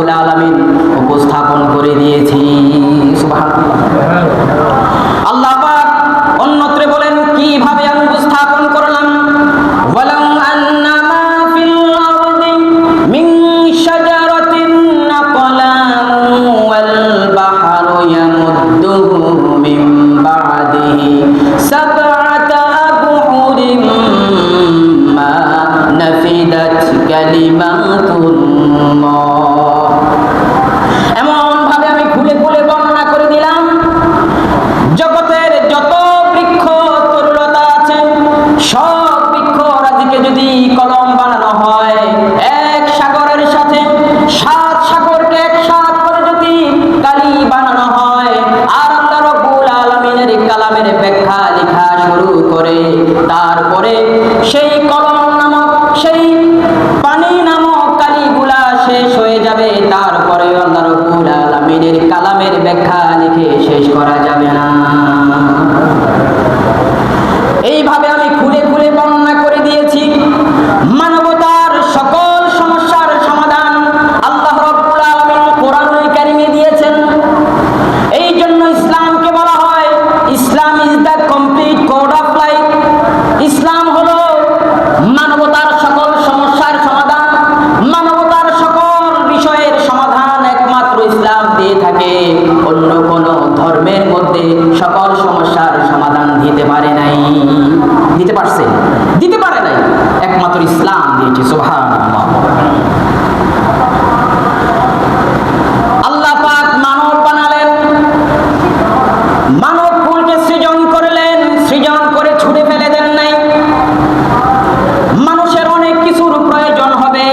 রব্বুল আলামিন উপস্থাপন করে দিয়েছি। সুবহানাল্লাহ। আল্লাহ পাক অন্যত্র বলেন কিভাবে আমি উপস্থাপন করলাম, ওয়ালাউ আন্না মা ফিল আরদি মিন শাজারাতিন নাকলাম ওয়াল বাহরু ইয়ামুদ্দুহু মিন বা'দিহি সাব'আতা আবহুরিম মা নাফিদাত কালিমাতুল্লাহ। এমন ভাবে আমি খুলে খুলে বর্ণনা করে দিলাম, জগতের যত বৃক্ষ তরুলতা আছে সব বৃক্ষ রাজিকে যদি কলম বানানো হয়, এক সাগরের সাথে 7 সাগরকে একসাথ করে যদি কালি বানানো হয়, আর আল্লাহ রাব্বুল আলামিনের কালামের ব্যাখ্যা লেখা শুরু করে, তারপরে সেই কলম নামক সেই পানি নামক কালিগুলা শেষ হয়ে যাবে, তারপরে আল্লাহ রাব্বুল আলামিনের কালামের ব্যাখ্যা লিখে শেষ করা যাবে না। এইভাবে আমি খুলে খুলে বর্ণনা করে দিয়েছি মানবতার সকল সমস্যার সমাধান আল্লাহ রাব্বুল আলামিন কোরআনুল কারীমে দিয়েছেন। এই জন্য ইসলামকে বলা হয় Islam is the complete code of life. ইসলাম হলো মানবতার সকল সমস্যার সমাধান, মানবতার সকল বিষয়ের সমাধান একমাত্র ইসলাম দিয়ে থাকে। অন্য কোন ধর্মের মধ্যে সকল সমস্যার সমাধান দিতে পারে নাই। দিতে পারছে? দিতে পারে নাই, একমাত্র ইসলাম দিয়েছে। সুবহানাল্লাহ। আল্লাহ পাক মানব বানালেন, মানব কুলকে সৃজন করলেন, সৃজন করে ছুঁড়ে ফেলে দেন নাই। মানুষের অনেক কিছুর প্রয়োজন হবে,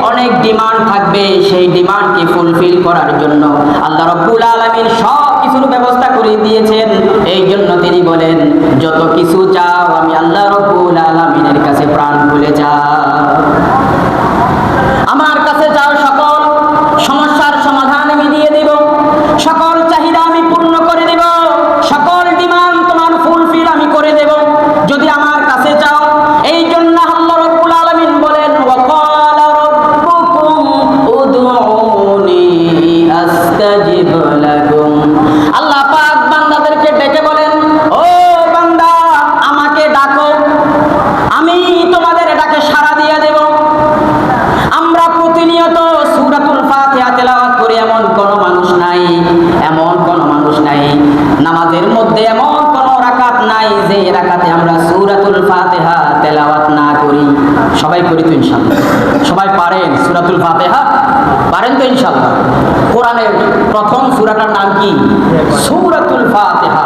অনেক ডিমান্ড থাকবে, সেই ডিমান্ডকে ফুলফিল করার জন্য আল্লাহ রাব্বুল আলামিন সব কিছুর ব্যবস্থা করে দিয়েছেন। এই জন্য তিনি বলেন যত কিছু চাও আমি আল্লাহ রাব্বুল আলামিনের কাছে প্রাণ খুলে চাও, আমার কাছে চাও, সকল সমস্যার সমাধান আমি দিয়ে দেব, সকল চাহিদা আমি পূর্ণ করে দেব, সকল ডিমান্ড তোমার ফুলফিল আমি করে দেব যদি আমার কাছে চাও। এই জন্য আল্লাহ রাব্বুল আলামিন বলেন ওয়াকালা রাব্বুকুম উদউনি আস্তাজিব লাকুম। আল্লাহ পাক বান্দাদেরকে ডেকে বলেন, ও বান্দা আমাকে ডাকো, আমি তোমাদের ডাকে সাড়া দিয়ে দেব। আমরা প্রতিনিয়ত সূরাতুল ফাতিহা তেলাওয়াত করি, এমন কোন মানুষ নাই, এমন কোন মানুষ নাই, নামাজের মধ্যে এমন কোন রাকাত নাই যে রাকাতে আমরা সূরাতুল ফাতিহা তেলাওয়াত না করি। সবাই করি তো ইনশাআল্লাহ? সবাই পারেন সূরাতুল ফাতিহা? পারেন তো ইনশাআল্লাহ? কোরআনের প্রথম সূরাটার নাম কি? সূরাতুল ফাতিহা।